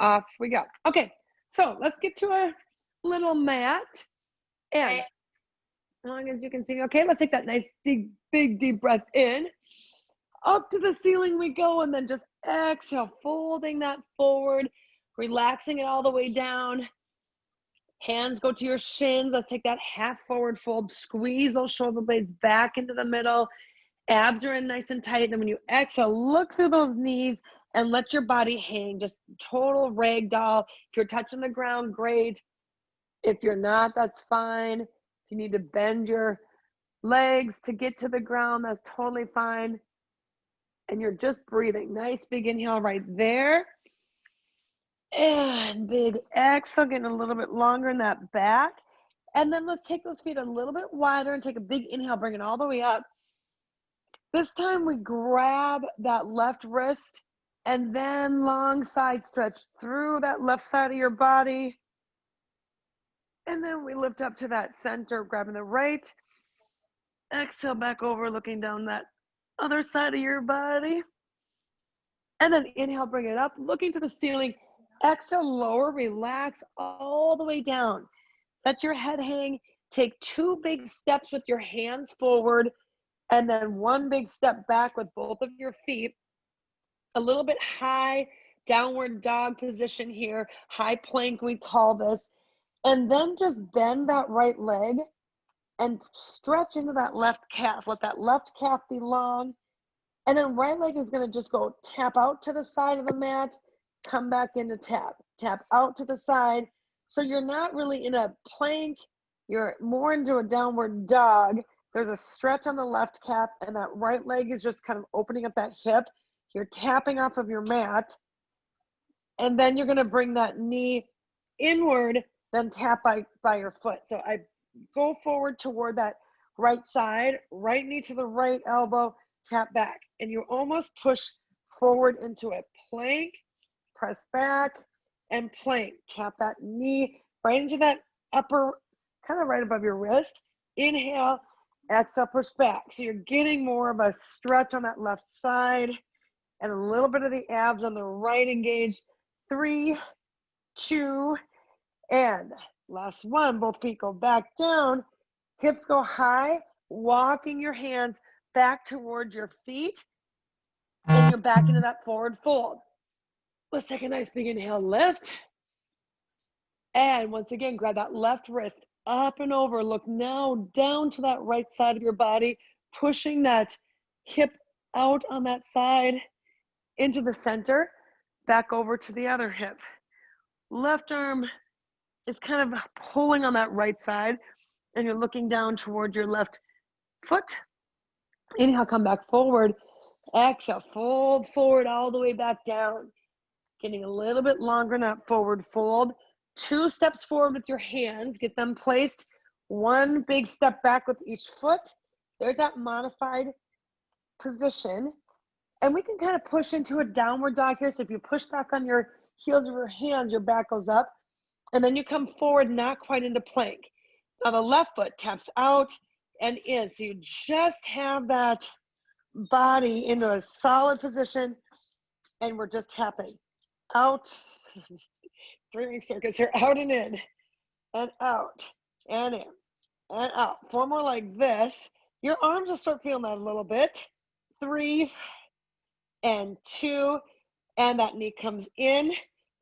Off we go. Okay, so let's get to our little mat. And Okay. as long as you can see me, okay, let's take that nice, big, deep breath in. Up to the ceiling we go, and then just exhale, folding that forward, relaxing it all the way down. Hands go to your shins. Let's take that half forward fold. Squeeze those shoulder blades back into the middle. Abs are in nice and tight. Then when you exhale, look through those knees and let your body hang. Just total ragdoll. If you're touching the ground, great. If you're not, that's fine. If you need to bend your legs to get to the ground, that's totally fine. And you're just breathing. Nice big inhale right there. And big exhale, getting a little bit longer in that back. And then let's take those feet a little bit wider and take a big inhale, bring it all the way up. This time we grab that left wrist and then long side stretch through that left side of your body. And then we lift up to that center, grabbing the right. Exhale back over, looking down that other side of your body. And then inhale, bring it up, looking to the ceiling. Exhale, lower, relax all the way down. Let your head hang. Take 2 big steps with your hands forward, and then 1 big step back with both of your feet. A little bit high downward dog position here, high plank we call this. And then just bend that right leg and stretch into that left calf. Let that left calf be long. And then right leg is going to just go tap out to the side of the mat, come back into tap, tap out to the side. So you're not really in a plank, you're more into a downward dog. There's a stretch on the left calf, and that right leg is just kind of opening up that hip. You're tapping off of your mat, and then you're going to bring that knee inward, then tap by your foot. So I go forward toward that right side, right knee to the right elbow, tap back, and you almost push forward into a plank, press back, and plank. Tap that knee right into that upper, kind of right above your wrist. Inhale, exhale, push back. So you're getting more of a stretch on that left side and a little bit of the abs on the right engaged. 3, 2, and last one. Both feet go back down, hips go high, walking your hands back towards your feet, and you're back into that forward fold. Let's take a nice big inhale, lift. And once again, grab that left wrist up and over. Look now down to that right side of your body, pushing that hip out on that side into the center, back over to the other hip. Left arm is kind of pulling on that right side, and you're looking down towards your left foot. Inhale, come back forward. Exhale, fold forward all the way back down. Getting a little bit longer in that forward fold. 2 steps forward with your hands. Get them placed. 1 big step back with each foot. There's that modified position. And we can kind of push into a downward dog here. So if you push back on your heels of your hands, your back goes up. And then you come forward, not quite into plank. Now the left foot taps out and in. So you just have that body into a solid position, and we're just tapping out. 3-ring circus here, out and in, and out, and in, and out. 4 more like this. Your arms will start feeling that a little bit. 3, and 2, and that knee comes in,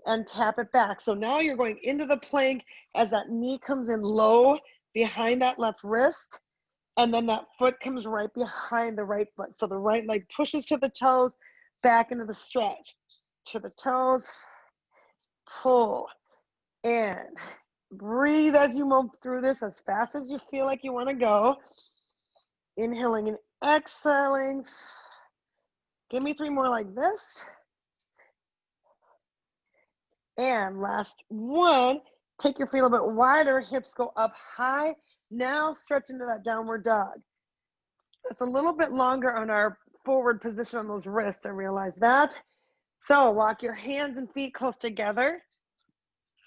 and tap it back. So now you're going into the plank as that knee comes in low behind that left wrist, and then that foot comes right behind the right foot. So the right leg pushes to the toes, back into the stretch. To the toes, pull, and breathe as you move through this as fast as you feel like you want to go. Inhaling and exhaling. Give me 3 more like this. And last one, take your feet a little bit wider, hips go up high. Now stretch into that downward dog. It's a little bit longer on our forward position on those wrists, I realize that. So walk your hands and feet close together.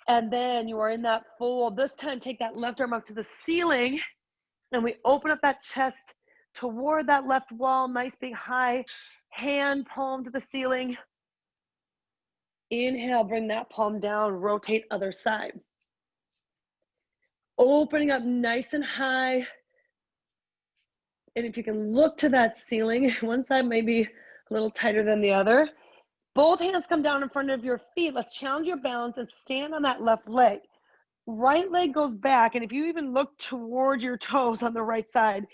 And then you are in that fold. This time, take that left arm up to the ceiling, and we open up that chest toward that left wall, nice big high hand palm to the ceiling. Inhale, bring that palm down, rotate other side. Opening up nice and high. And if you can look to that ceiling, one side may be a little tighter than the other. Both hands come down in front of your feet. Let's challenge your balance and stand on that left leg. Right leg goes back, and if you even look toward your toes on the right side,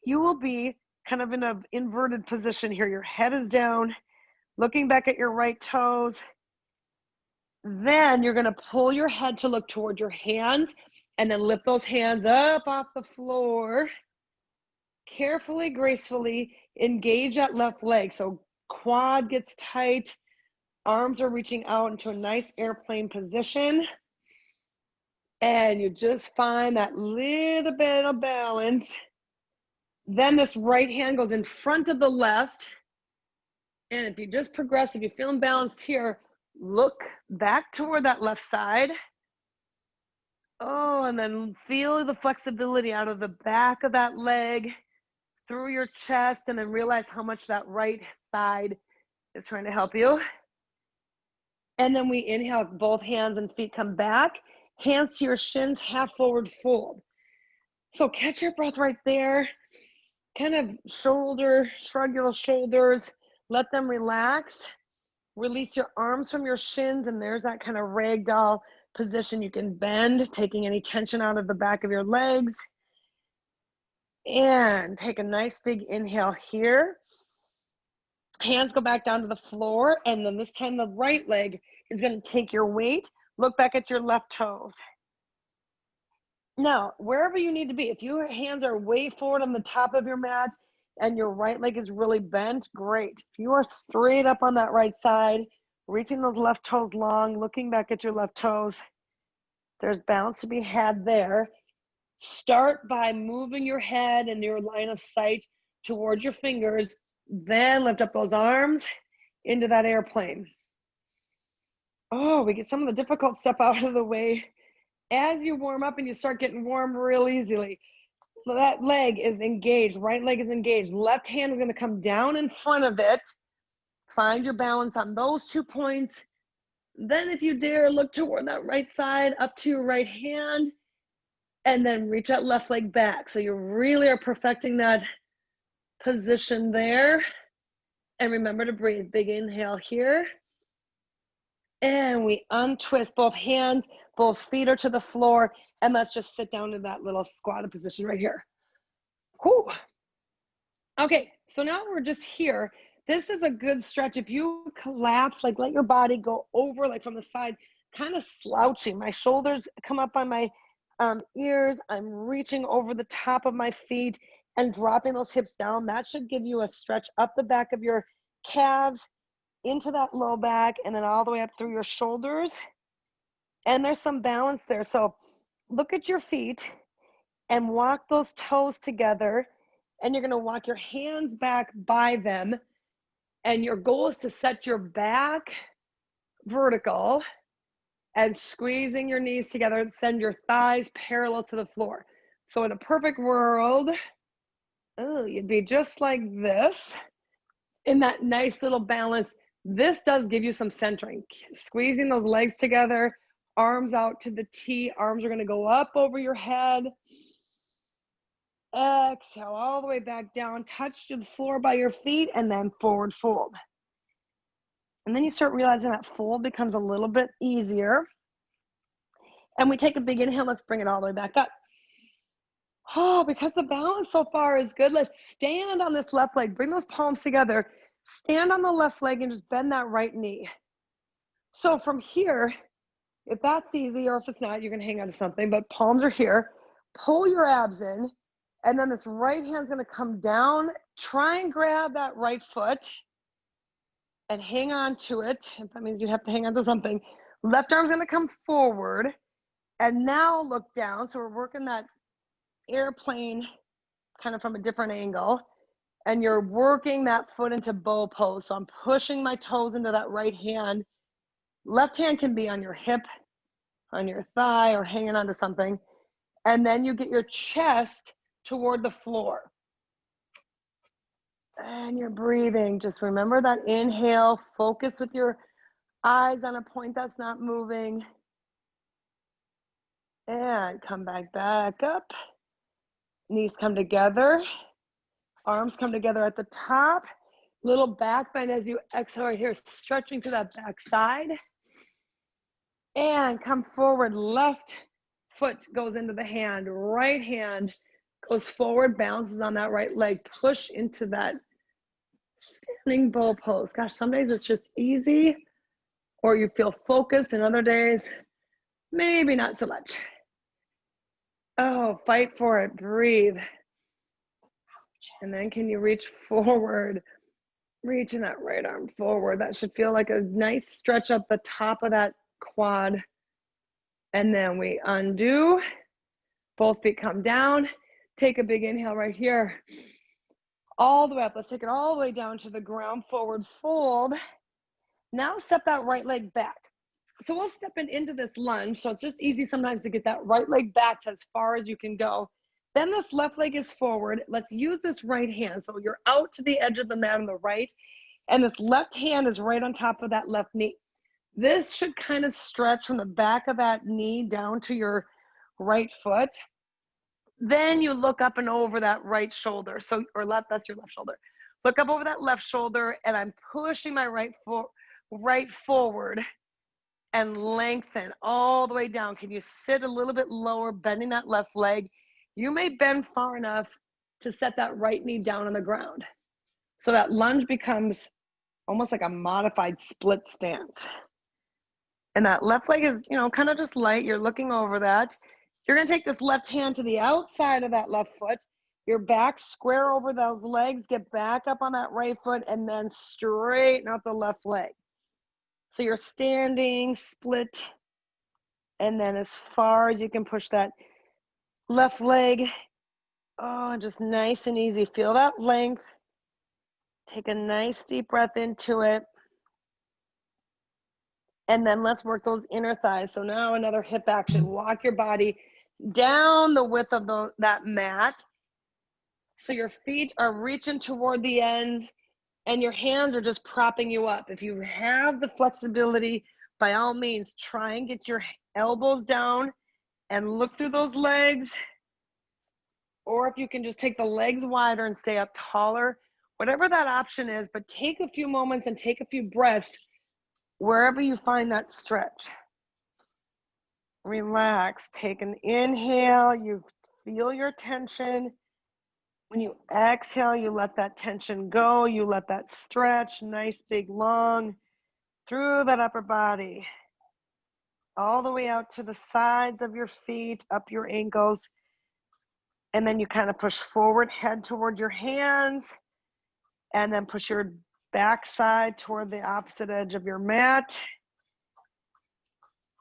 you will be kind of in an inverted position here. Your head is down, looking back at your right toes. Then you're going to pull your head to look toward your hands, and then lift those hands up off the floor. Carefully, gracefully engage that left leg. So quad gets tight, arms are reaching out into a nice airplane position. And you just find that little bit of balance. Then this right hand goes in front of the left. And if you just progress, if you're feeling balanced here, look back toward that left side. Oh, and then feel the flexibility out of the back of that leg through your chest, and then realize how much that right side is trying to help you. And then we inhale, both hands and feet come back, hands to your shins, half forward fold. So catch your breath right there. Kind of shrug your shoulders, let them relax. Release your arms from your shins, and there's that kind of ragdoll position. You can bend, taking any tension out of the back of your legs. And take a nice big inhale here. Hands go back down to the floor, and then this time the right leg is going to take your weight. Look back at your left toes. Now, wherever you need to be, if your hands are way forward on the top of your mat and your right leg is really bent, great. If you are straight up on that right side, reaching those left toes long, looking back at your left toes, there's balance to be had there. Start by moving your head and your line of sight towards your fingers, then lift up those arms into that airplane. Oh, we get some of the difficult stuff out of the way. As you warm up and you start getting warm real easily, so that leg is engaged, right leg is engaged, left hand is going to come down in front of it. Find your balance on those 2 points. Then if you dare, look toward that right side, up to your right hand, and then reach that left leg back. So you really are perfecting that position there. And remember to breathe. Big inhale here. And we untwist both hands, both feet are to the floor, and let's just sit down in that little squatted position right here. Whew. Okay, so now we're just here. This is a good stretch. If you collapse, like let your body go over, like from the side, kind of slouching. My shoulders come up on my ears. I'm reaching over the top of my feet and dropping those hips down. That should give you a stretch up the back of your calves, into that low back, and then all the way up through your shoulders. And there's some balance there. So look at your feet and walk those toes together. And you're going to walk your hands back by them. And your goal is to set your back vertical and squeezing your knees together and send your thighs parallel to the floor. So in a perfect world, you'd be just like this in that nice little balance. This does give you some centering. Squeezing those legs together, arms out to the T. Arms are going to go up over your head. Exhale all the way back down. Touch to the floor by your feet, and then forward fold. And then you start realizing that fold becomes a little bit easier. And we take a big inhale. Let's bring it all the way back up. Oh, because the balance so far is good, let's stand on this left leg. Bring those palms together. Stand on the left leg and just bend that right knee. So from here, if that's easy, or if it's not, you can hang on to something, but palms are here. Pull your abs in, and then this right hand's gonna come down. Try and grab that right foot and hang on to it. If that means you have to hang on to something. Left arm's gonna come forward, and now look down. So we're working that airplane kind of from a different angle, and you're working that foot into bow pose. So I'm pushing my toes into that right hand. Left hand can be on your hip, on your thigh, or hanging onto something. And then you get your chest toward the floor. And you're breathing. Just remember that inhale. Focus with your Eyes on a point that's not moving. And come back up. Knees come together. Arms come together at the top. Little back bend as you exhale right here, stretching to that back side. And come forward. Left foot goes into the hand. Right hand goes forward, bounces on that right leg. Push into that standing bow pose. Gosh, some days it's just easy, or you feel focused, and other days, maybe not so much. Oh, fight for it. Breathe. And then can you reach forward? Reaching that right arm forward. That should feel like a nice stretch up the top of that quad. And then we undo. Both feet come down. Take a big inhale right here. All the way up. Let's take it all the way down to the ground. Forward fold. Now step that right leg back. So we'll step into this lunge. So it's just easy sometimes to get that right leg back to as far as you can go. Then this left leg is forward. Let's use this right hand. So you're out to the edge of the mat on the right, and this left hand is right on top of that left knee. This should kind of stretch from the back of that knee down to your right foot. Then you look up and over that right shoulder. So, or left, that's your left shoulder. Look up over that left shoulder, and I'm pushing my right forward and lengthen all the way down. Can you sit a little bit lower, bending that left leg? You may bend far enough to set that right knee down on the ground. So that lunge becomes almost like a modified split stance. And that left leg is, kind of just light. You're looking over that. You're going to take this left hand to the outside of that left foot. Your back square over those legs. Get back up on that right foot and then straighten out the left leg. So you're standing, split, and then as far as you can push that left leg. Oh, just nice and easy. Feel that length. Take a nice deep breath into it. And then let's work those inner thighs. So now another hip action. Walk your body down the width of that mat. So your feet are reaching toward the end and your hands are just propping you up. If you have the flexibility, by all means, try and get your elbows down and look through those legs. Or if you can just take the legs wider and stay up taller, whatever that option is, but take a few moments and take a few breaths wherever you find that stretch. Relax, take an inhale, you feel your tension. When you exhale, you let that tension go, you let that stretch, nice, big, long, through that upper body, all the way out to the sides of your feet, up your ankles. And then you kind of push forward, head toward your hands, and then push your backside toward the opposite edge of your mat.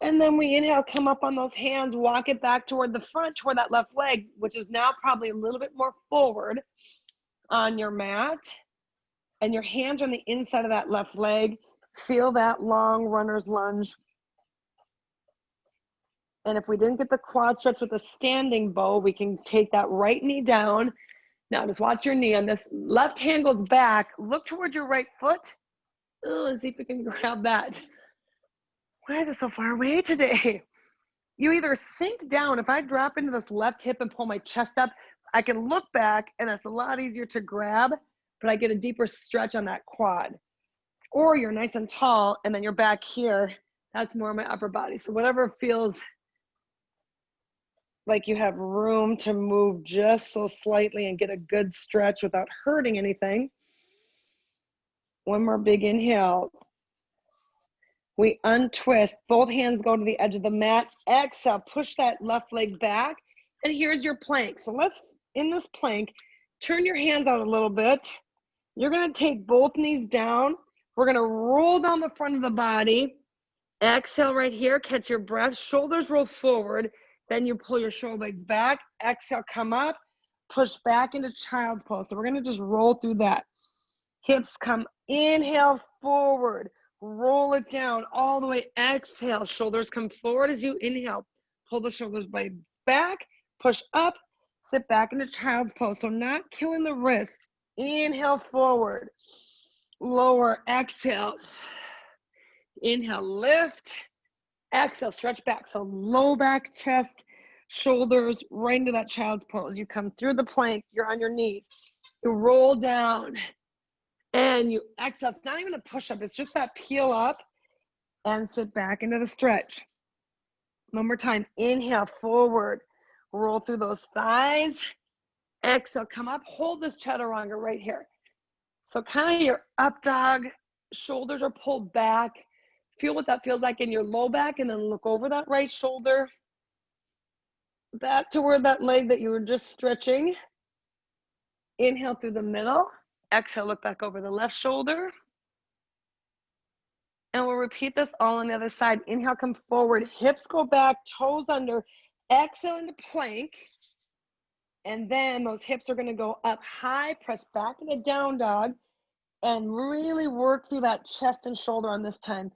And then we inhale, come up on those hands, walk it back toward the front, toward that left leg, which is now probably a little bit more forward on your mat. And your hands are on the inside of that left leg. Feel that long runner's lunge. And if we didn't get the quad stretch with a standing bow, we can take that right knee down. Now just watch your knee. On this left hand goes back. Look towards your right foot. Let's see if we can grab that. Why is it so far away today? You either sink down. If I drop into this left hip and pull my chest up, I can look back and it's a lot easier to grab, but I get a deeper stretch on that quad. Or you're nice and tall and then you're back here. That's more my upper body. So whatever feels like you have room to move just so slightly and get a good stretch without hurting anything. One more big inhale. We untwist, both hands go to the edge of the mat. Exhale, push that left leg back. And here's your plank. So let's, in this plank, turn your hands out a little bit. You're gonna take both knees down. We're gonna roll down the front of the body. Exhale right here, catch your breath. Shoulders roll forward. Then you pull your shoulder blades back. Exhale, come up, push back into child's pose. So we're gonna just roll through that. Hips come, inhale forward, roll it down all the way. Exhale, shoulders come forward as you inhale. Pull the shoulders blades back, push up, sit back into child's pose. So not killing the wrist. Inhale forward, lower, exhale. Inhale, lift. Exhale, stretch back. So low back, chest, shoulders, right into that child's pose. You come through the plank. You're on your knees. You roll down. And you exhale. It's not even a push-up. It's just that peel up and sit back into the stretch. One more time. Inhale, forward. Roll through those thighs. Exhale, come up. Hold this chaturanga right here. So kind of your up dog. Shoulders are pulled back. Feel what that feels like in your low back, and then look over that right shoulder. Back toward that leg that you were just stretching. Inhale through the middle. Exhale, look back over the left shoulder. And we'll repeat this all on the other side. Inhale, come forward. Hips go back, toes under. Exhale into plank. And then those hips are going to go up high. Press back into down dog. And really work through that chest and shoulder on this time.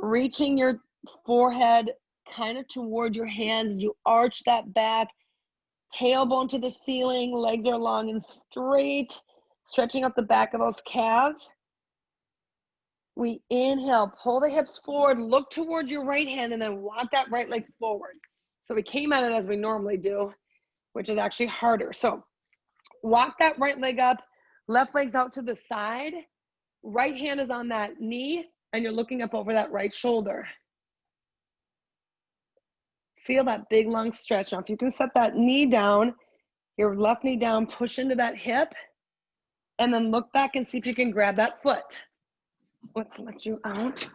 Reaching your forehead kind of toward your hands. You arch that back. Tailbone to the ceiling. Legs are long and straight. Stretching up the back of those calves. We inhale, pull the hips forward, look towards your right hand, and then walk that right leg forward. So we came at it as we normally do, which is actually harder. So walk that right leg up, left leg's out to the side, right hand is on that knee, and you're looking up over that right shoulder. Feel that big long stretch. Now, if you can set that knee down, your left knee down, push into that hip, and then look back and see if you can grab that foot. Let's let you out.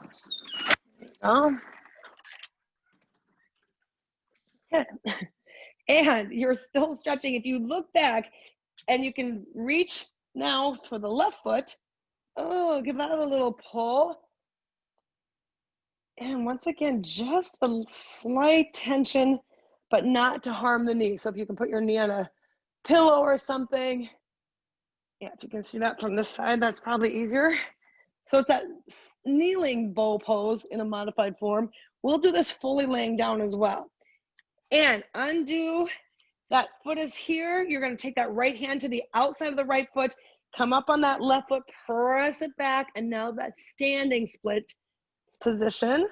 Good. And you're still stretching. If you look back and you can reach now for the left foot, oh, give that a little pull. And once again, just a slight tension, but not to harm the knee. So if you can put your knee on a pillow or something, yeah, if you can see that from this side, that's probably easier. So it's that kneeling bow pose in a modified form. We'll do this fully laying down as well. And undo, that foot is here. You're going to take that right hand to the outside of the right foot, come up on that left foot, press it back, and now that standing split position.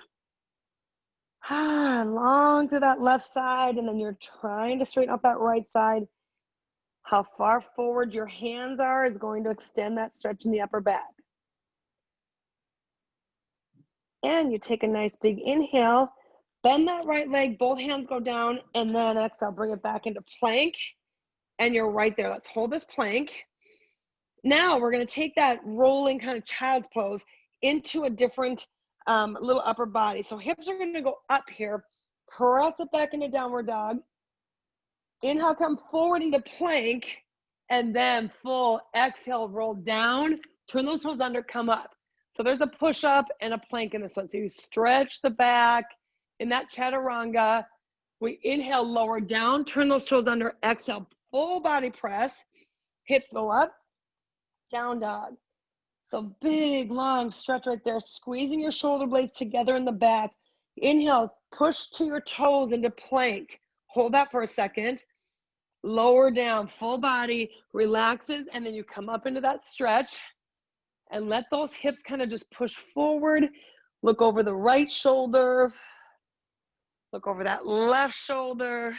Long to that left side, and then you're trying to straighten out that right side. How far forward your hands are is going to extend that stretch in the upper back. And you take a nice big inhale, bend that right leg, both hands go down, and then exhale, bring it back into plank, and you're right there. Let's hold this plank. Now we're gonna take that rolling kind of child's pose into a different little upper body. So hips are gonna go up here, press it back into downward dog. Inhale, come forward into plank, and then full exhale, roll down, turn those toes under, come up. So there's a push up and a plank in this one. So you stretch the back in that chaturanga. We inhale, lower down, turn those toes under, exhale, full body press, hips go up, down dog. So big, long stretch right there, squeezing your shoulder blades together in the back. Inhale, push to your toes into plank. Hold that for a second. Lower down, full body, relaxes, and then you come up into that stretch. And let those hips kind of just push forward. Look over the right shoulder. Look over that left shoulder.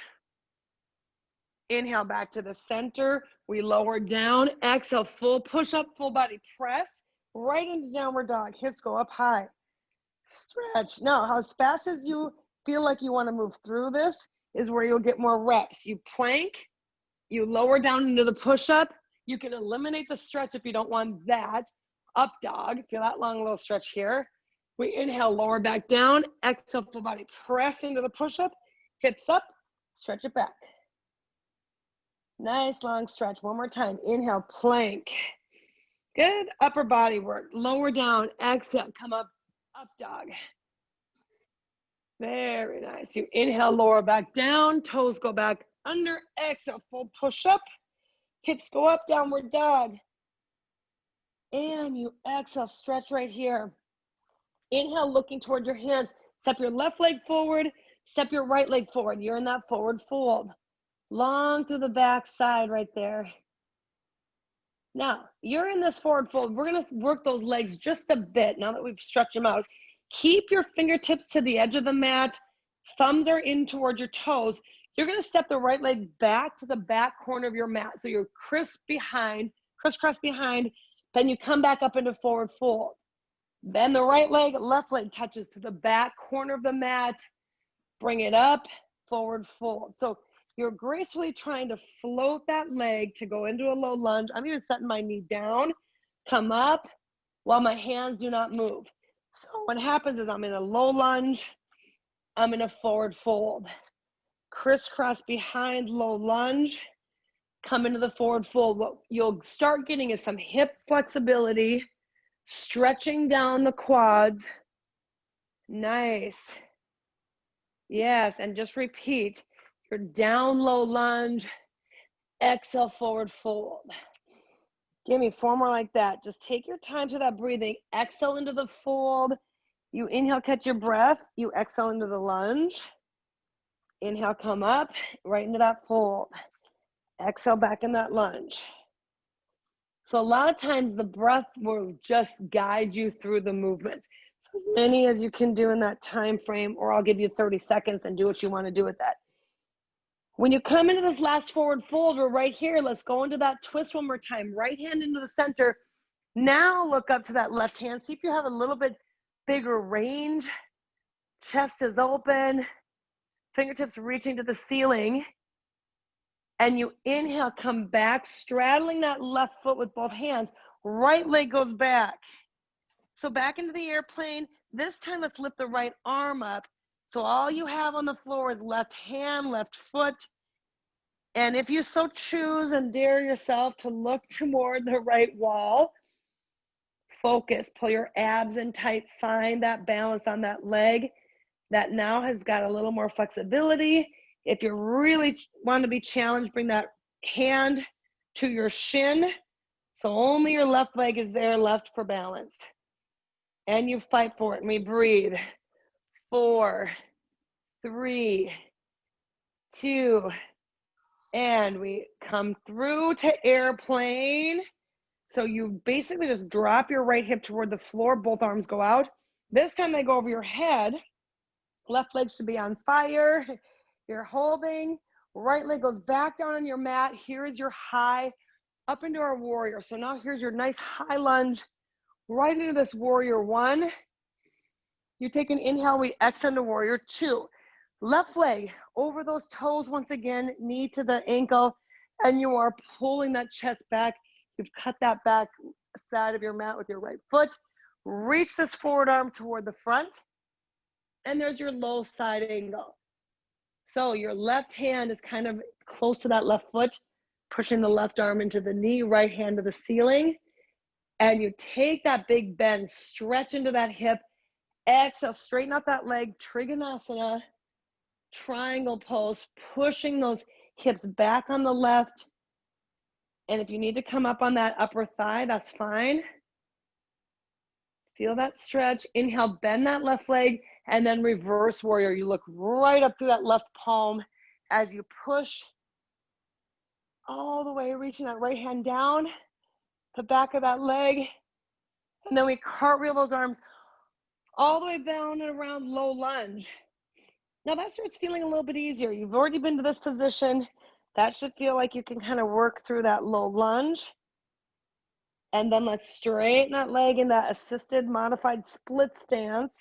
Inhale back to the center. We lower down. Exhale, full push up, full body press. Right into downward dog. Hips go up high. Stretch. Now, as fast as you feel like you want to move through this is where you'll get more reps. You plank. You lower down into the push up. You can eliminate the stretch if you don't want that. Up dog, feel that long little stretch here. We inhale, lower back down, exhale, full body press into the push-up, hips up, stretch it back. Nice long stretch, one more time. Inhale, plank. Good, upper body work. Lower down, exhale, come up, up dog. Very nice. You inhale, lower back down, toes go back under, exhale, full push-up, hips go up, downward dog. And you exhale, stretch right here. Inhale, looking towards your hands. Step your left leg forward, step your right leg forward. You're in that forward fold. Long through the back side right there. Now, you're in this forward fold. We're gonna work those legs just a bit now that we've stretched them out. Keep your fingertips to the edge of the mat. Thumbs are in towards your toes. You're going to step the right leg back to the back corner of your mat. So you're crisscross behind. Then you come back up into forward fold. Then the right leg, left leg touches to the back corner of the mat. Bring it up, forward fold. So you're gracefully trying to float that leg to go into a low lunge. I'm even setting my knee down, come up while my hands do not move. So what happens is I'm in a low lunge, I'm in a forward fold. Crisscross behind, low lunge, come into the forward fold. What you'll start getting is some hip flexibility, stretching down the quads. Nice. Yes, and just repeat. Your down low lunge, exhale forward fold. Give me 4 more like that. Just take your time to that breathing. Exhale into the fold. You inhale, catch your breath. You exhale into the lunge. Inhale, come up, right into that fold. Exhale back in that lunge. So a lot of times the breath will just guide you through the movements. So as many as you can do in that time frame, or I'll give you 30 seconds and do what you want to do with that. When you come into this last forward fold, we're right here. Let's go into that twist one more time. Right hand into the center. Now look up to that left hand. See if you have a little bit bigger range. Chest is open. Fingertips reaching to the ceiling. And you inhale, come back, straddling that left foot with both hands. Right leg goes back. So back into the airplane. This time, let's lift the right arm up. So all you have on the floor is left hand, left foot. And if you so choose and dare yourself to look toward the right wall, focus, pull your abs in tight, find that balance on that leg that now has got a little more flexibility. If you really want to be challenged, bring that hand to your shin. So only your left leg is there left for balance. And you fight for it, and we breathe. 4, 3, 2, and we come through to airplane. So you basically just drop your right hip toward the floor, both arms go out. This time they go over your head. Left leg should be on fire. You're holding. Right leg goes back down on your mat. Here is your high up into our warrior. So now here's your nice high lunge right into this warrior 1. You take an inhale, we exhale to warrior 2. Left leg over those toes once again, knee to the ankle, and you are pulling that chest back. You've cut that back side of your mat with your right foot. Reach this forward arm toward the front, and there's your low side angle. So your left hand is kind of close to that left foot, pushing the left arm into the knee, right hand to the ceiling, and you take that big bend, stretch into that hip, exhale, straighten out that leg, Trikonasana, triangle pose, pushing those hips back on the left. And if you need to come up on that upper thigh, that's fine. Feel that stretch. Inhale, bend that left leg, and then reverse warrior. You look right up through that left palm as you push all the way, reaching that right hand down, the back of that leg. And then we cartwheel those arms all the way down and around low lunge. Now that starts feeling a little bit easier. You've already been to this position. That should feel like you can kind of work through that low lunge. And then let's straighten that leg in that assisted modified split stance.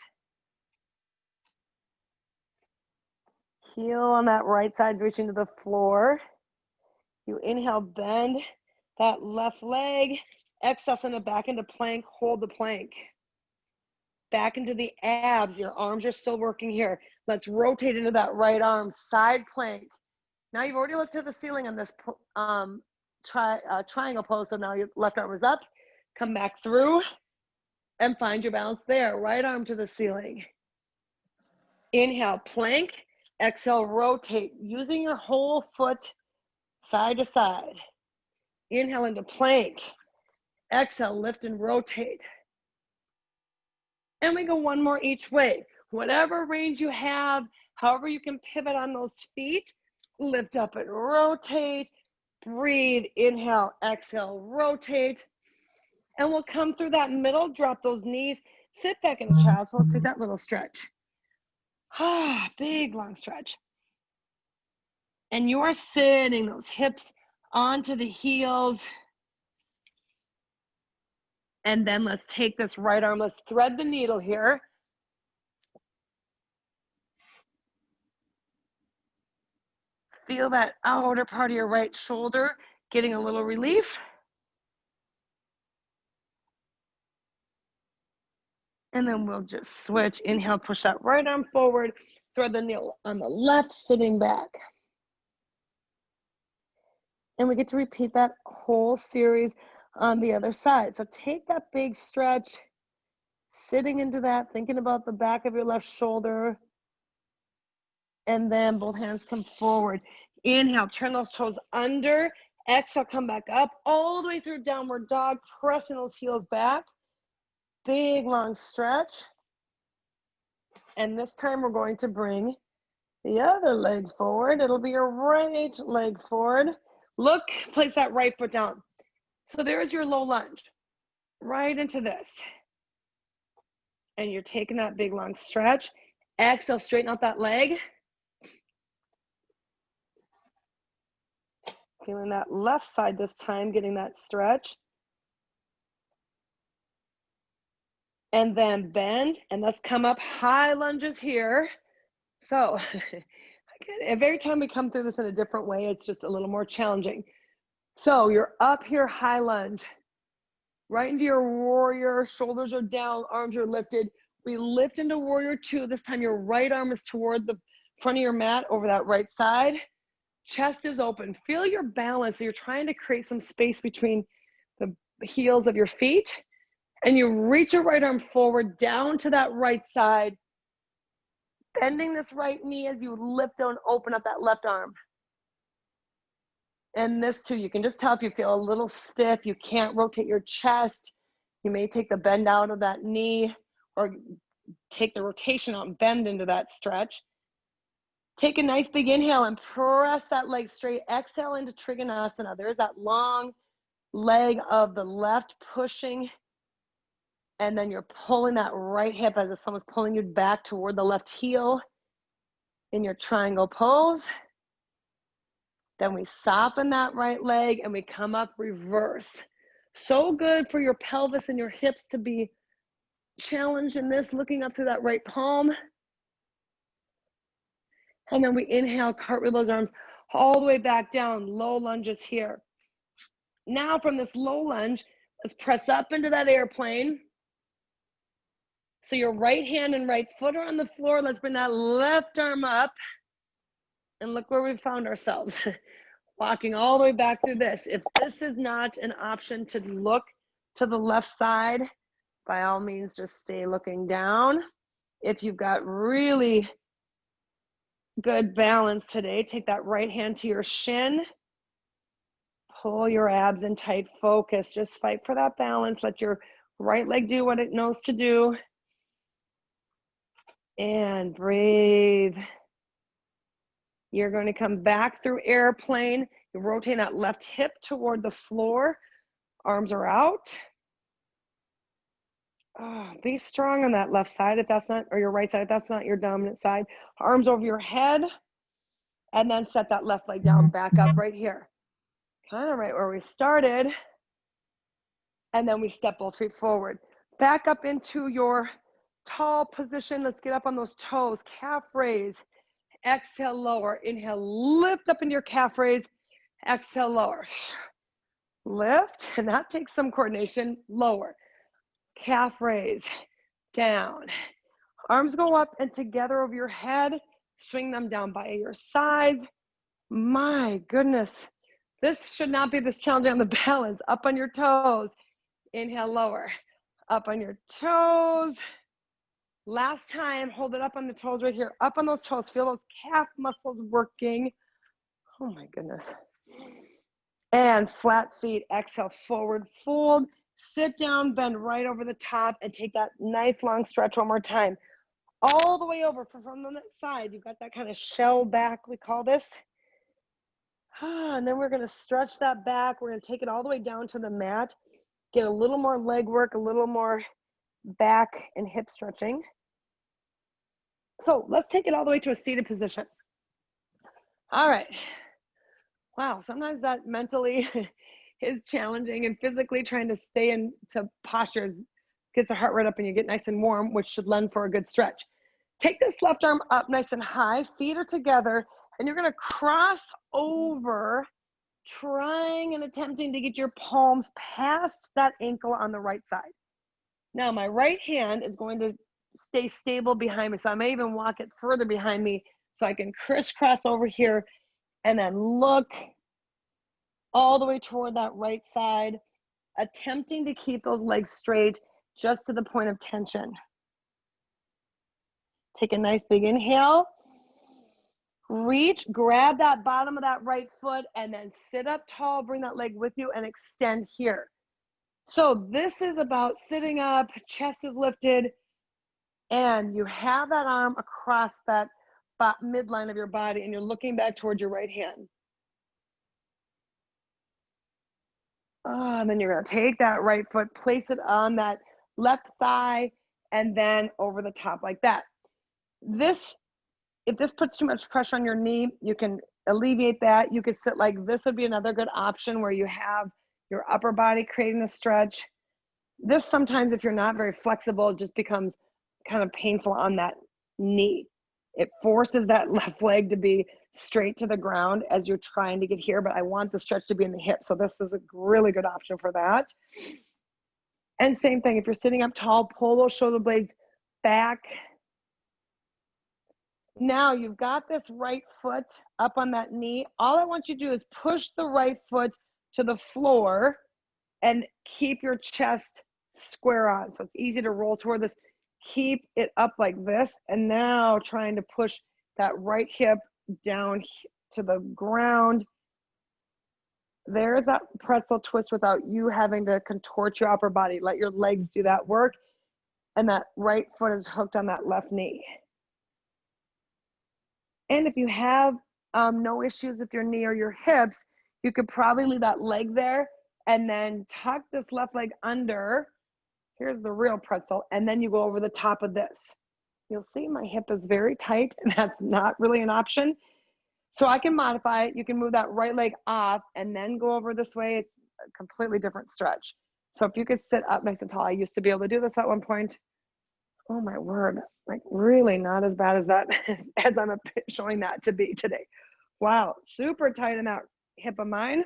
Heel on that right side, reaching to the floor. You inhale, bend that left leg. Exhale, send it back into plank. Hold the plank. Back into the abs. Your arms are still working here. Let's rotate into that right arm, side plank. Now you've already looked to the ceiling on this triangle pose, so now your left arm is up. Come back through and find your balance there. Right arm to the ceiling. Inhale, plank. Exhale, rotate. Using your whole foot side to side. Inhale into plank. Exhale, lift and rotate. And we go one more each way. Whatever range you have, however you can pivot on those feet, lift up and rotate. Breathe, inhale, exhale, rotate. And we'll come through that middle, drop those knees. Sit back into child's pose. Take that little stretch. Big, long stretch. And you're sitting those hips onto the heels. And then let's take this right arm. Let's thread the needle here. Feel that outer part of your right shoulder getting a little relief. And then we'll just switch. Inhale, push that right arm forward. Thread the needle on the left, sitting back. And we get to repeat that whole series on the other side. So take that big stretch, sitting into that, thinking about the back of your left shoulder. And then both hands come forward. Inhale, turn those toes under. Exhale, come back up all the way through downward dog, pressing those heels back. Big, long stretch. And this time we're going to bring the other leg forward. It'll be your right leg forward. Look, place that right foot down. So there's your low lunge, right into this. And you're taking that big, long stretch. Exhale, straighten out that leg. Feeling that left side this time, getting that stretch. And then bend, and let's come up, high lunges here. So every time we come through this in a different way, it's just a little more challenging. So you're up here, high lunge, right into your warrior, shoulders are down, arms are lifted. We lift into warrior two. This time your right arm is toward the front of your mat over that right side. Chest is open. Feel your balance. You're trying to create some space between the heels of your feet. And you reach your right arm forward down to that right side, bending this right knee as you lift and open up that left arm. And this too, you can just tell if you feel a little stiff, you can't rotate your chest. You may take the bend out of that knee or take the rotation out and bend into that stretch. Take a nice big inhale and press that leg straight. Exhale into Trikonasana. There's that long leg of the left pushing. And then you're pulling that right hip as if someone's pulling you back toward the left heel in your triangle pose. Then we soften that right leg and we come up reverse. So good for your pelvis and your hips to be challenged in this, looking up through that right palm. And then we inhale, cartwheel those arms all the way back down, low lunges here. Now from this low lunge, let's press up into that airplane. So your right hand and right foot are on the floor. Let's bring that left arm up. And look where we found ourselves. Walking all the way back through this. If this is not an option to look to the left side, by all means, just stay looking down. If you've got really good balance today, take that right hand to your shin. Pull your abs in tight focus. Just fight for that balance. Let your right leg do what it knows to do. And breathe. You're going to come back through airplane. You're rotating that left hip toward the floor. Arms are out. Oh, be strong on that left side if that's not, or your right side if that's not your dominant side. Arms over your head. And then set that left leg down, back up right here. Kind of right where we started. And then we step both feet forward. Back up into your tall position. Let's get up on those toes. Calf raise. Exhale, lower. Inhale, lift up into your calf raise. Exhale, lower. Lift, and that takes some coordination. Lower. Calf raise. Down. Arms go up and together over your head. Swing them down by your sides. My goodness. This should not be this challenging on the balance. Up on your toes. Inhale, lower. Up on your toes. Last time, hold it up on the toes right here. Up on those toes. Feel those calf muscles working. Oh my goodness. And flat feet. Exhale, forward fold. Sit down, bend right over the top, and take that nice long stretch one more time. All the way over from the side. You've got that kind of shell back, we call this. And then we're going to stretch that back. We're going to take it all the way down to the mat. Get a little more leg work, a little more back and hip stretching. So let's take it all the way to a seated position. All right. Wow, sometimes that mentally is challenging, and physically trying to stay into postures gets the heart rate up and you get nice and warm, which should lend for a good stretch. Take this left arm up nice and high, feet are together, and you're gonna cross over, trying and attempting to get your palms past that ankle on the right side. Now my right hand is going to stay stable behind me, so I may even walk it further behind me so I can crisscross over here and then look all the way toward that right side, attempting to keep those legs straight just to the point of tension. Take a nice big inhale. Reach, grab that bottom of that right foot, and then sit up tall, bring that leg with you and extend here. So this is about sitting up, chest is lifted, and you have that arm across that midline of your body, and you're looking back towards your right hand. And then you're gonna take that right foot, place it on that left thigh, and then over the top like that. If this puts too much pressure on your knee, you can alleviate that. You could sit like this would be another good option, where you have your upper body creating the stretch. This sometimes, if you're not very flexible, just becomes kind of painful on that knee. It forces that left leg to be straight to the ground as you're trying to get here, but I want the stretch to be in the hip. So this is a really good option for that. And same thing, if you're sitting up tall, pull those shoulder blades back. Now you've got this right foot up on that knee. All I want you to do is push the right foot to the floor and keep your chest square on. So it's easy to roll toward this. Keep it up like this. And now trying to push that right hip down to the ground. There's that pretzel twist without you having to contort your upper body. Let your legs do that work. And that right foot is hooked on that left knee. And if you have no issues with your knee or your hips, you could probably leave that leg there and then tuck this left leg under. Here's the real pretzel. And then you go over the top of this. You'll see my hip is very tight, and that's not really an option. So I can modify it. You can move that right leg off and then go over this way. It's a completely different stretch. So if you could sit up nice and tall, I used to be able to do this at one point. Oh my word, like really not as bad as that as I'm showing that to be today. Wow, super tight in that hip of mine.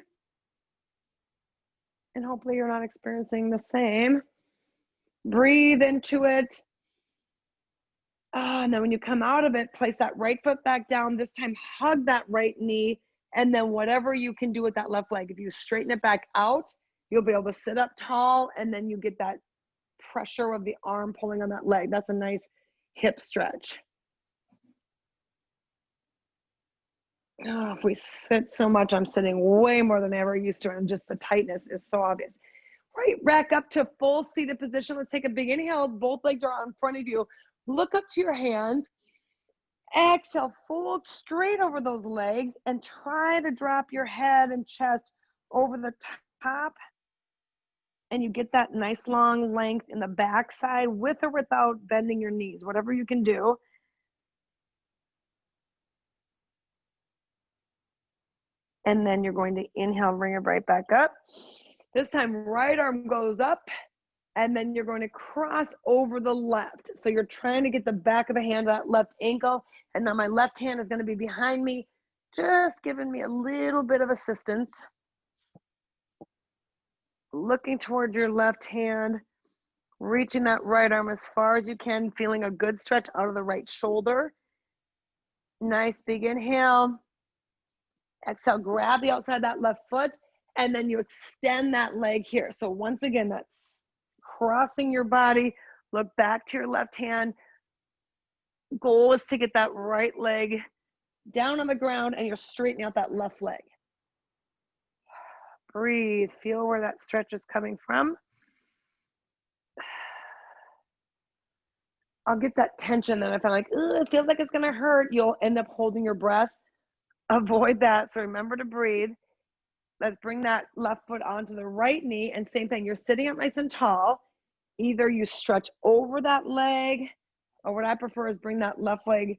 And hopefully you're not experiencing the same. Breathe into it. And then when you come out of it, place that right foot back down. This time, hug that right knee. And then whatever you can do with that left leg, if you straighten it back out, you'll be able to sit up tall, and then you get that pressure of the arm pulling on that leg. That's a nice hip stretch. If we sit so much, I'm sitting way more than I ever used to, and just the tightness is so obvious. Right, rack up to full seated position. Let's take a big inhale. Both legs are out in front of you. Look up to your hands. Exhale, fold straight over those legs and try to drop your head and chest over the top. And you get that nice long length in the backside with or without bending your knees, whatever you can do. And then you're going to inhale, bring it right back up. This time, right arm goes up, and then you're going to cross over the left. So you're trying to get the back of the hand, that left ankle, and now my left hand is going to be behind me, just giving me a little bit of assistance. Looking towards your left hand, reaching that right arm as far as you can, feeling a good stretch out of the right shoulder. Nice big inhale. Exhale, grab the outside of that left foot, and then you extend that leg here. So once again, that's crossing your body. Look back to your left hand. Goal is to get that right leg down on the ground, and you're straightening out that left leg. Breathe. Feel where that stretch is coming from. I'll get that tension. Then if I'm like, it feels like it's going to hurt, you'll end up holding your breath. Avoid that. So remember to breathe. Let's bring that left foot onto the right knee. And same thing, you're sitting up nice and tall. either you stretch over that leg, or what I prefer is bring that left leg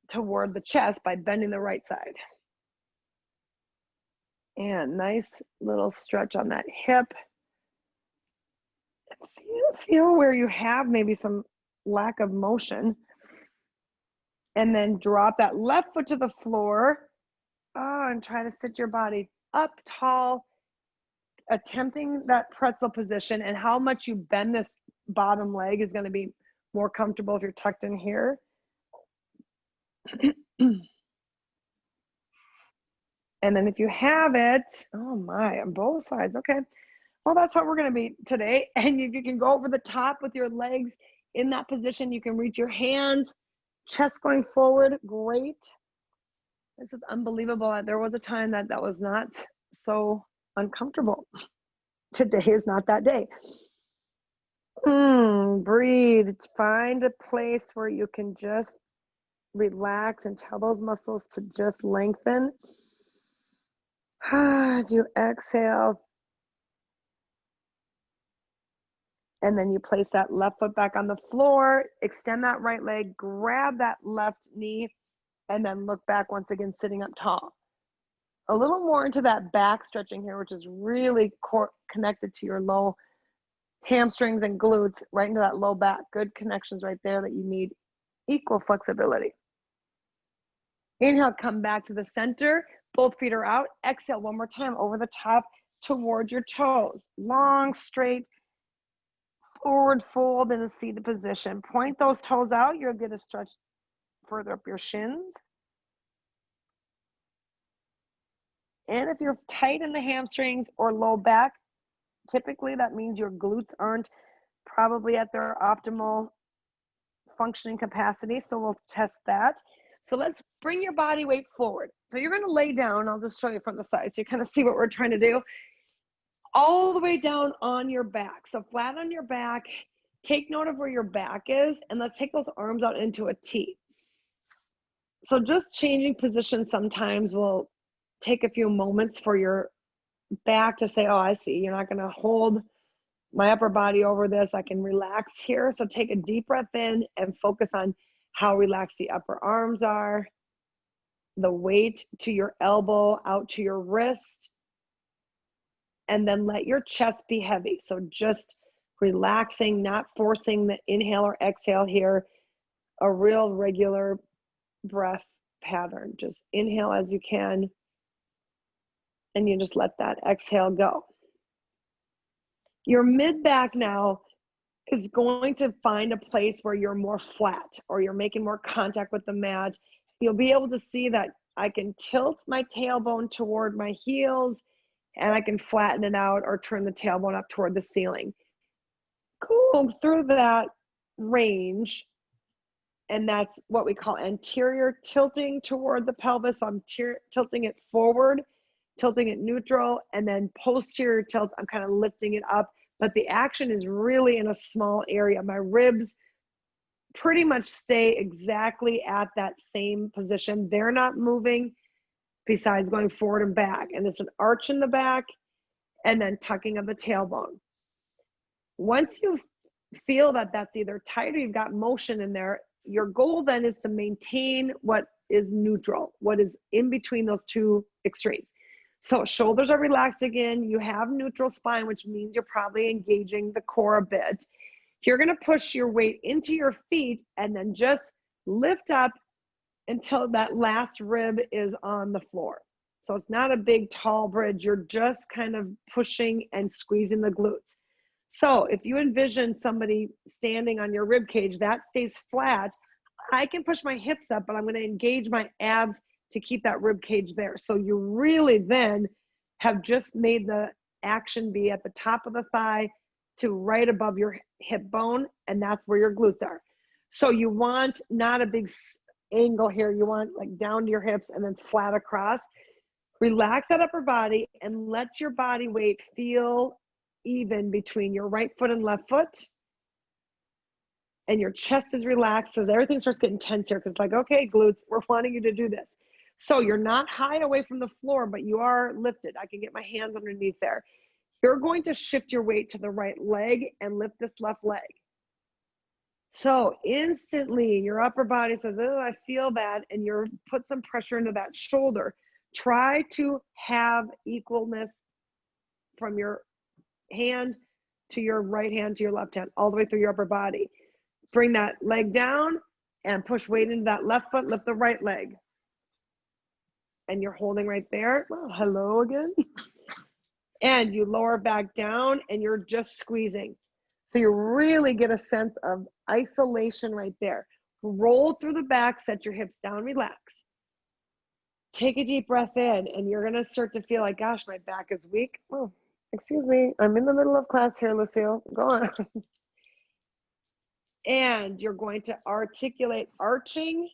toward the chest by bending the right side. And nice little stretch on that hip. Feel where you have maybe some lack of motion. And then drop that left foot to the floor. Oh, and try to sit your body up tall, attempting that pretzel position. And how much you bend this bottom leg is going to be more comfortable if you're tucked in here. And then if you have it, oh my, on both sides, okay. Well, that's how we're going to be today. And if you can go over the top with your legs in that position, you can reach your hands, chest going forward, great. This is unbelievable. There was a time that was not so uncomfortable. Today is not that day. Breathe. Find a place where you can just relax and tell those muscles to just lengthen. As you exhale. And then you place that left foot back on the floor, extend that right leg, grab that left knee, and then look back once again, sitting up tall. A little more into that back stretching here, which is really connected to your low hamstrings and glutes, right into that low back. Good connections right there that you need equal flexibility. Inhale, come back to the center. Both feet are out. Exhale one more time over the top towards your toes. Long, straight, forward fold in a seated position. Point those toes out. You'll get a stretch further up your shins. And if you're tight in the hamstrings or low back, typically that means your glutes aren't probably at their optimal functioning capacity. So we'll test that. So let's bring your body weight forward. So you're going to lay down. I'll just show you from the side so you kind of see what we're trying to do. All the way down on your back. So flat on your back. Take note of where your back is, and let's take those arms out into a T. So just changing position sometimes will take a few moments for your back to say, oh, I see. You're not going to hold my upper body over this. I can relax here. So take a deep breath in and focus on how relaxed the upper arms are, the weight to your elbow, out to your wrist, and then let your chest be heavy. So just relaxing, not forcing the inhale or exhale here, a real regular breath pattern. Just inhale as you can, and you just let that exhale go. Your mid back now is going to find a place where you're more flat or you're making more contact with the mat. You'll be able to see that I can tilt my tailbone toward my heels, and I can flatten it out or turn the tailbone up toward the ceiling. Go through that range, and that's what we call anterior tilting toward the pelvis. So I'm tilting it forward, tilting it neutral, and then posterior tilt, I'm kind of lifting it up, but the action is really in a small area. My ribs pretty much stay exactly at that same position. They're not moving besides going forward and back. And it's an arch in the back and then tucking of the tailbone. Once you feel that that's either tight or you've got motion in there, your goal then is to maintain what is neutral, what is in between those two extremes. So shoulders are relaxed again. You have neutral spine, which means you're probably engaging the core a bit. You're going to push your weight into your feet and then just lift up until that last rib is on the floor. So it's not a big, tall bridge. You're just kind of pushing and squeezing the glutes. So if you envision somebody standing on your rib cage, that stays flat. I can push my hips up, but I'm going to engage my abs to keep that rib cage there. So you really then have just made the action be at the top of the thigh to right above your hip bone, and that's where your glutes are. So you want not a big angle here. You want like down to your hips and then flat across. Relax that upper body and let your body weight feel even between your right foot and left foot. And your chest is relaxed, so everything starts getting tense here because it's like, okay, glutes, we're wanting you to do this. So you're not high away from the floor, but you are lifted. I can get my hands underneath there. you're going to shift your weight to the right leg and lift this left leg. So instantly your upper body says, oh, I feel that, and you're put some pressure into that shoulder. Try to have equalness from your hand to your right hand to your left hand, all the way through your upper body. Bring that leg down and push weight into that left foot, lift the right leg. And you're holding right there. Well, hello again. And you lower back down and you're just squeezing. So you really get a sense of isolation right there. Roll through the back, set your hips down, relax. Take a deep breath in, and you're going to start to feel like, gosh, my back is weak. Oh, excuse me. I'm in the middle of class here, Lucille. Go on. And you're going to articulate arching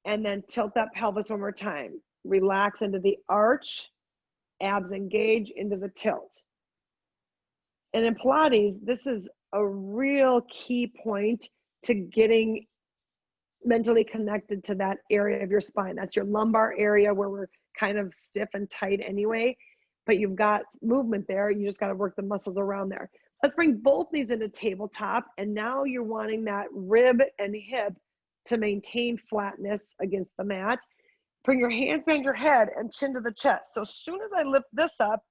and then tilt that pelvis one more time. Relax into the arch, abs engage into the tilt. And in Pilates, this is a real key point to getting mentally connected to that area of your spine. That's your lumbar area where we're kind of stiff and tight anyway, but you've got movement there. You just got to work the muscles around there. Let's bring both knees into tabletop. And now you're wanting that rib and hip to maintain flatness against the mat. Bring your hands behind your head and chin to the chest. So as soon as I lift this up,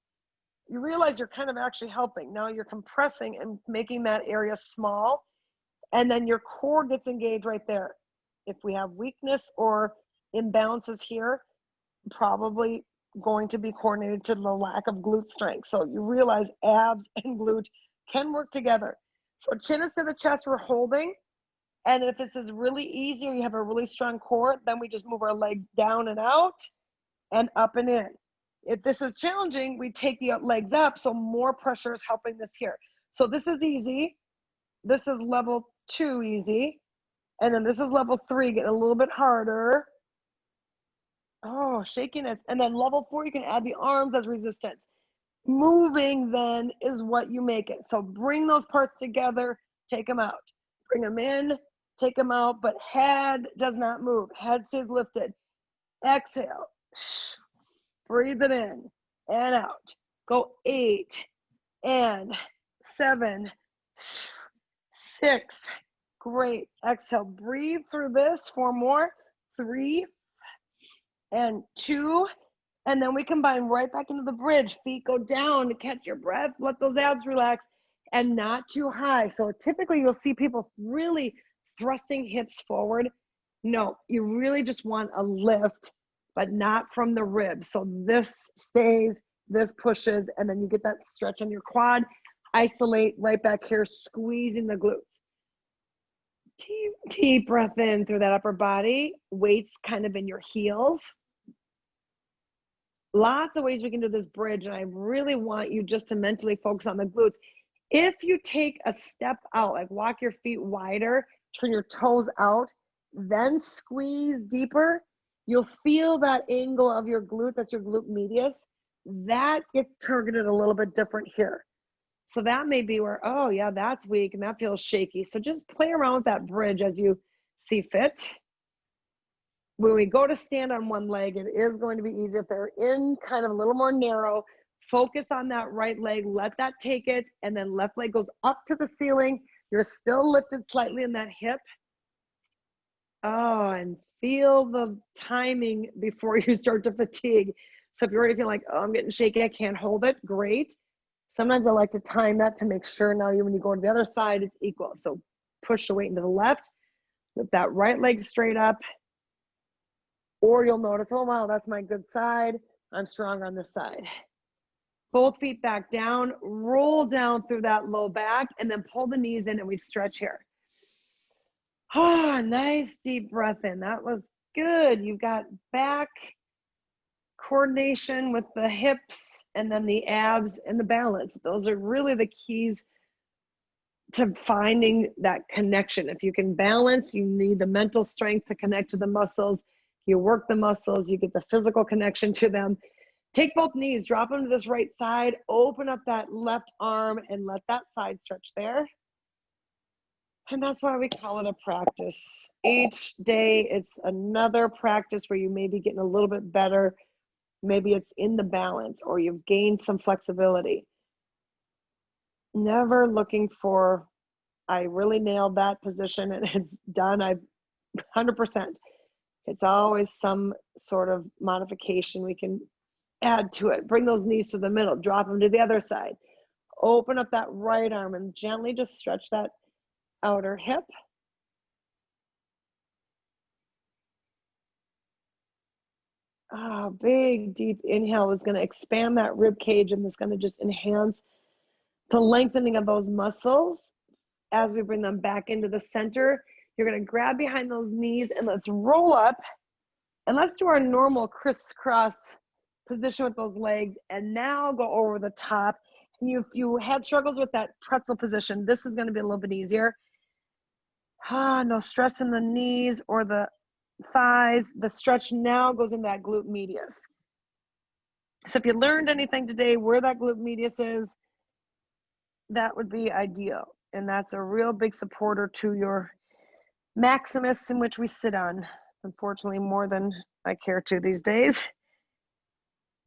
you realize you're kind of actually helping. Now you're compressing and making that area small. And then your core gets engaged right there. If we have weakness or imbalances here, probably going to be coordinated to the lack of glute strength. So you realize abs and glute can work together. So chin is to the chest, we're holding. And if this is really easy or you have a really strong core, then we just move our legs down and out and up and in. If this is challenging, we take the legs up, so more pressure is helping this here. So this is easy. This is level 2 easy. And then this is level 3, getting a little bit harder. Oh, shakiness. And then level 4, you can add the arms as resistance. Moving then is what you make it. So bring those parts together, take them out. Bring them in, take them out, but head does not move. Head stays lifted. Exhale. Breathe it in and out. Go 8 and 7, 6. Great. Exhale. Breathe through this. 4 more. 3 and 2. And then we combine right back into the bridge. Feet go down to catch your breath. Let those abs relax and not too high. So typically you'll see people really thrusting hips forward. No, you really just want a lift, but not from the ribs. So this stays, this pushes, and then you get that stretch on your quad. Isolate right back here, squeezing the glutes. Deep breath in through that upper body. Weights kind of in your heels. Lots of ways we can do this bridge, and I really want you just to mentally focus on the glutes. If you take a step out, like walk your feet wider, turn your toes out, then squeeze deeper, you'll feel that angle of your glute, that's your glute medius, that gets targeted a little bit different here. So that may be where, oh yeah, that's weak and that feels shaky. So just play around with that bridge as you see fit. When we go to stand on one leg, it is going to be easier. If they're in kind of a little more narrow, focus on that right leg, let that take it, and then left leg goes up to the ceiling. You're still lifted slightly in that hip. Oh, and feel the timing before you start to fatigue. So if you're already feeling like, oh, I'm getting shaky, I can't hold it, great. Sometimes I like to time that to make sure now when you go to the other side, it's equal. So push the weight into the left, lift that right leg straight up, or you'll notice, oh wow, that's my good side. I'm stronger on this side. Both feet back down, roll down through that low back, and then pull the knees in and we stretch here. Ah, nice deep breath in. That was good. You've got back coordination with the hips and then the abs and the balance. Those are really the keys to finding that connection. If you can balance, you need the mental strength to connect to the muscles. You work the muscles, you get the physical connection to them. Take both knees, drop them to this right side, open up that left arm and let that side stretch there. And that's why we call it a practice. Each day it's another practice where you may be getting a little bit better. Maybe it's in the balance or you've gained some flexibility. Never looking for, I really nailed that position and it's done. 100%. It's always some sort of modification we can add to it. Bring those knees to the middle, drop them to the other side. Open up that right arm and gently just stretch that outer hip. Big, deep inhale is going to expand that rib cage and it's going to just enhance the lengthening of those muscles. As we bring them back into the center, you're going to grab behind those knees and let's roll up and let's do our normal crisscross position with those legs and now go over the top. And if you had struggles with that pretzel position, this is going to be a little bit easier. No stress in the knees or the thighs. The stretch now goes into that glute medius. So if you learned anything today where that glute medius is, that would be ideal. And that's a real big supporter to your maximus, in which we sit on, unfortunately, more than I care to these days.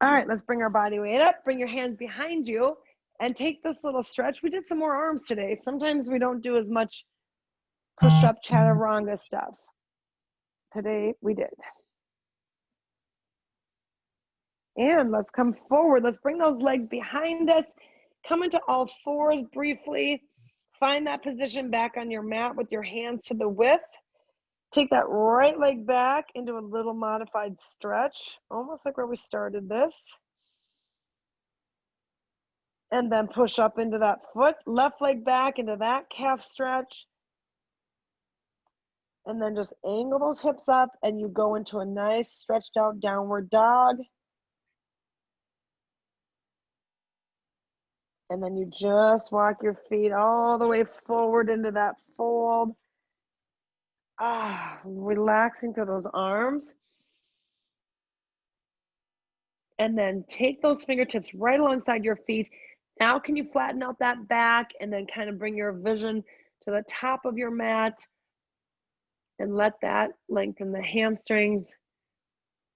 All right, let's bring our body weight up. Bring your hands behind you and take this little stretch. We did some more arms today. Sometimes we don't do as much push-up chaturanga stuff. Today we did. And let's come forward. Let's bring those legs behind us. Come into all fours briefly. Find that position back on your mat with your hands to the width. Take that right leg back into a little modified stretch, almost like where we started this. And then push up into that foot, left leg back into that calf stretch. And then just angle those hips up and you go into a nice stretched out downward dog. And then you just walk your feet all the way forward into that fold. Relaxing through those arms. And then take those fingertips right alongside your feet. Now can you flatten out that back and then kind of bring your vision to the top of your mat and let that lengthen the hamstrings.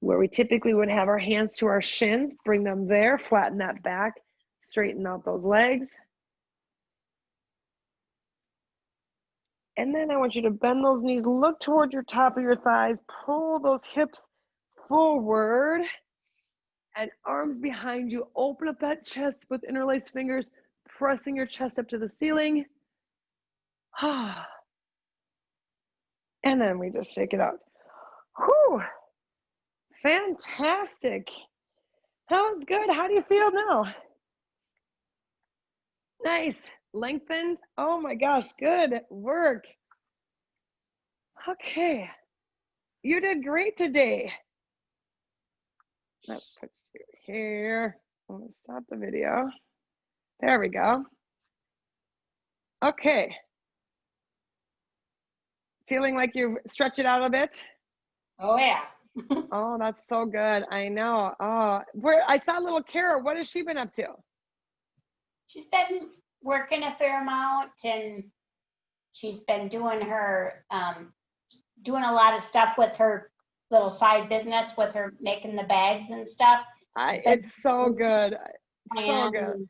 Where we typically would have our hands to our shins, bring them there, flatten that back, straighten out those legs. And then I want you to bend those knees, look toward your top of your thighs, pull those hips forward and arms behind you. Open up that chest with interlaced fingers, pressing your chest up to the ceiling. And then we just shake it out. Whew. Fantastic. That was good. How do you feel now? Nice. Lengthened. Oh my gosh, good work. Okay. You did great today. Let's put you here. Let's stop the video. There we go. Okay. Feeling like you've stretched it out a bit? Oh yeah. Oh, that's so good. I know. Oh, I saw little Kara. What has she been up to? She's been working a fair amount and she's been doing her, doing a lot of stuff with her little side business with her making the bags and stuff. It's so good. So good.